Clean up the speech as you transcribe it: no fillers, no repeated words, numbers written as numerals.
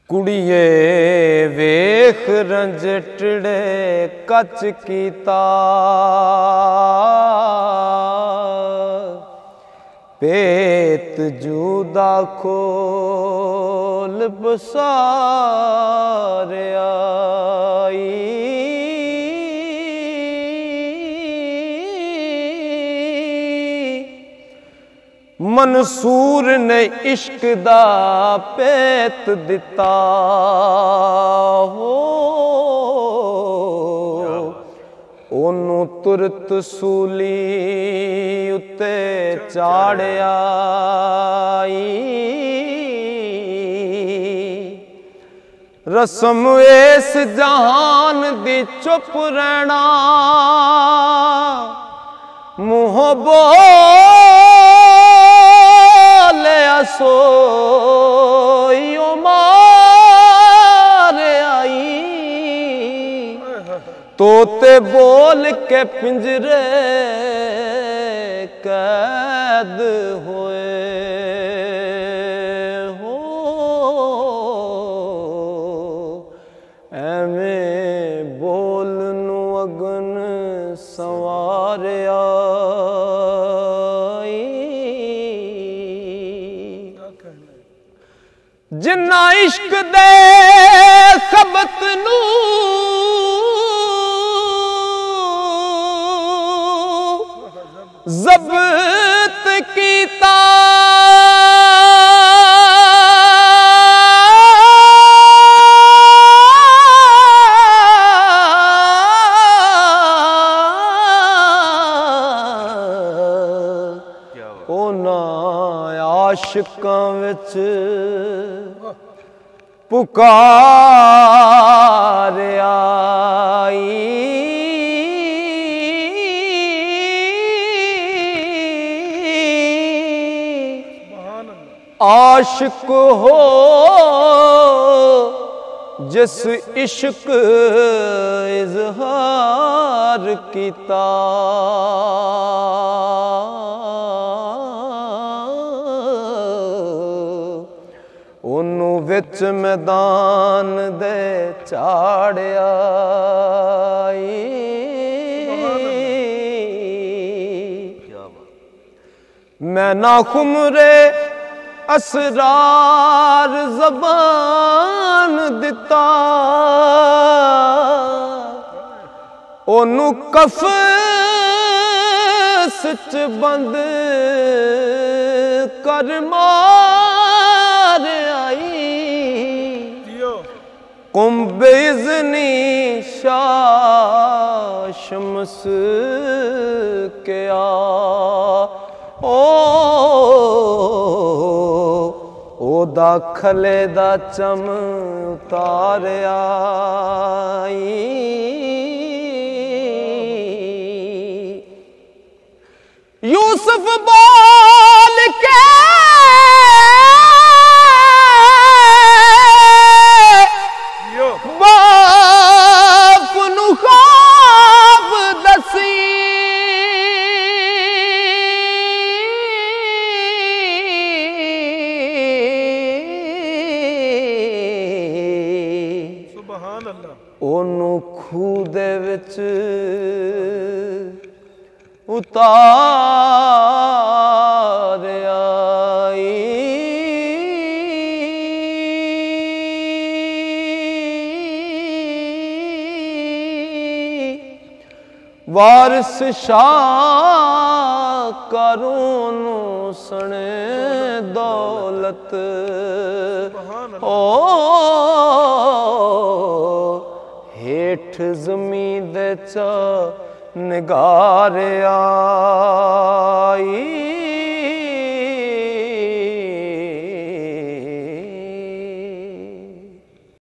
कुड़िए वेख रंजटड़े कच कीता पेत जूदा खोल बसारिया मंसूर ने इश्क दा पेत दिता हो ओनू तुरत सूली उत्ते चाड़िया रस्म इस जहान दी चुप रहना मुँह सोइयो मारे आई तोते बोल के पिंजरे कैद हुए हो एवें बोल नू अगन संवारिया जिन्ना इश्क दे खबत नू ज़ब्त कीता ओना आशिकां विच पुकार आई आशिक हो जिस इश्क इजहार कीता ओनू विच मैदान दे चाड़िया मैं ना खुमरे असरार ज़बान दिता ओनू कफ़स च बंद कर मार आई कुंभ इज़नी शाह शम्स के आ ओदा खले दा चम उतारिया यूसुफ बोल के बाप नू ख्वाब दसी ओनू खूह दे विच उतारिया वारिस शाह करूं सने दौलत ओ हेठ ज़मीन दे चा निगार आई